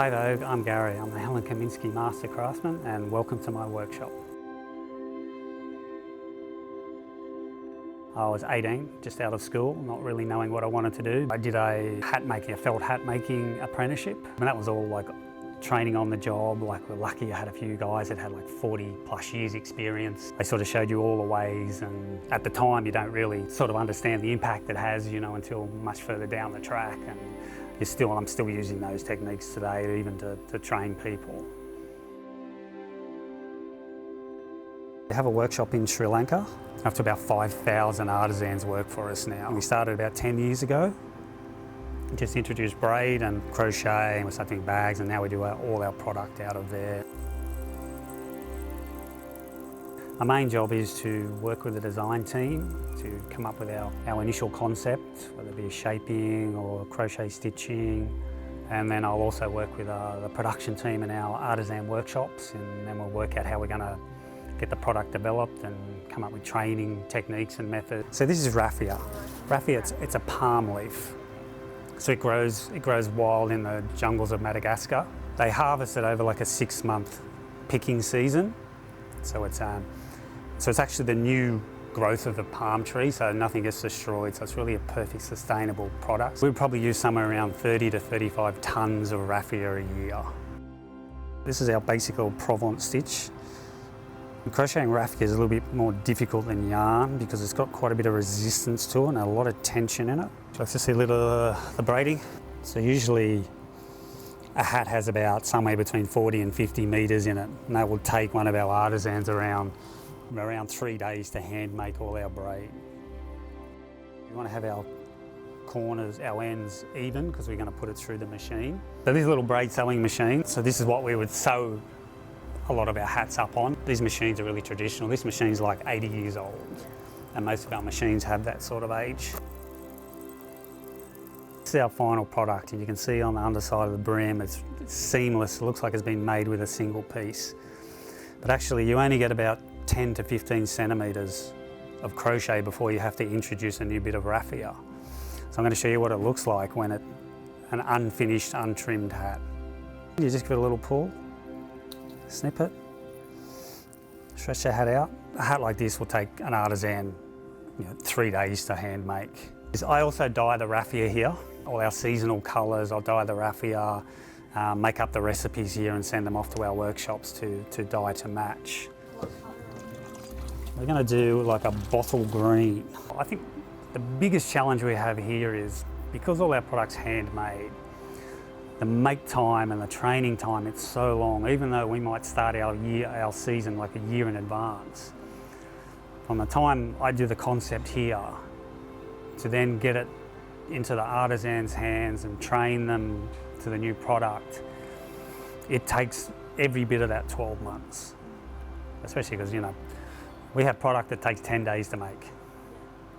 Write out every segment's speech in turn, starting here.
Hi Vogue, I'm Garry. I'm the Helen Kaminski Master Craftsman and welcome to my workshop. I was 18, just out of school, not really knowing what I wanted to do. I did a felt hat making apprenticeship, and that was all like training on the job. Like, we're lucky I had a few guys that had like 40 plus years experience. They sort of showed you all the ways, and at the time you don't really sort of understand the impact it has, you know, until much further down the track. And I'm still using those techniques today, even to train people. We have a workshop in Sri Lanka. Up to about 5,000 artisans work for us now. We started about 10 years ago. Just introduced braid and crochet, and we're starting doing bags, and now we do all our product out of there. Our main job is to work with the design team to come up with our initial concept, whether it be shaping or crochet stitching. And then I'll also work with the production team in our artisan workshops, and then we'll work out how we're going to get the product developed and come up with training techniques and methods. So this is raffia. Raffia, it's a palm leaf. So it grows wild in the jungles of Madagascar. They harvest it over like a 6-month picking season. So it's actually the new growth of the palm tree, so nothing gets destroyed. So it's really a perfect sustainable product. We'd probably use somewhere around 30 to 35 tonnes of raffia a year. This is our basic old Provence stitch. Crocheting raffia is a little bit more difficult than yarn because it's got quite a bit of resistance to it and a lot of tension in it. Let's just see a little of the braiding. So usually a hat has about somewhere between 40 and 50 metres in it, and that will take one of our artisans around 3 days to hand make all our braid. We want to have our corners, our ends even, because we're going to put it through the machine. So this is a little braid sewing machine. So this is what we would sew a lot of our hats up on. These machines are really traditional. This machine's like 80 years old, and most of our machines have that sort of age. This is our final product, and you can see on the underside of the brim, it's seamless. It looks like it's been made with a single piece. But actually you only get about 10 to 15 centimetres of crochet before you have to introduce a new bit of raffia. So I'm going to show you what it looks like when an unfinished, untrimmed hat. You just give it a little pull, snip it, stretch the hat out. A hat like this will take an artisan 3 days to hand make. I also dye the raffia here, all our seasonal colours. I'll dye the raffia, make up the recipes here and send them off to our workshops to dye to match. We're going to do like a bottle green. I think the biggest challenge we have here is because all our product's handmade, the make time and the training time, it's so long. Even though we might start our season like a year in advance, from the time I do the concept here to then get it into the artisan's hands and train them to the new product, it takes every bit of that 12 months. Especially because, we have product that takes 10 days to make.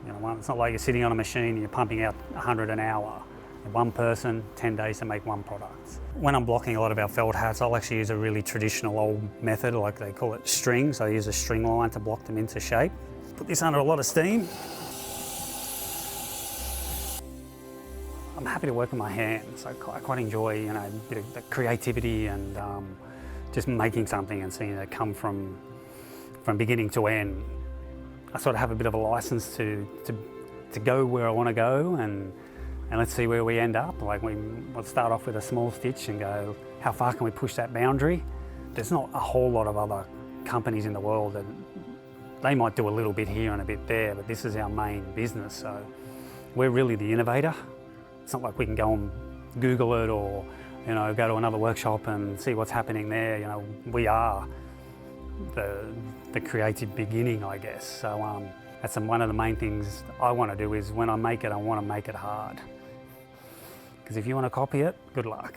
It's not like you're sitting on a machine and you're pumping out 100 an hour. One person, 10 days to make one product. When I'm blocking a lot of our felt hats, I'll actually use a really traditional old method, like they call it string. So I use a string line to block them into shape. Put this under a lot of steam. I'm happy to work with my hands. I quite enjoy, a bit of the creativity and just making something and seeing it come from beginning to end. I sort of have a bit of a license to go where I want to go, and let's see where we end up. Like, we'll start off with a small stitch and go, how far can we push that boundary? There's not a whole lot of other companies in the world that they might do a little bit here and a bit there, but this is our main business, so we're really the innovator. It's not like we can go and Google it or go to another workshop and see what's happening there. We are the creative beginning, I guess. So that's one of the main things I want to do is when I make it, I want to make it hard. Because if you want to copy it, good luck.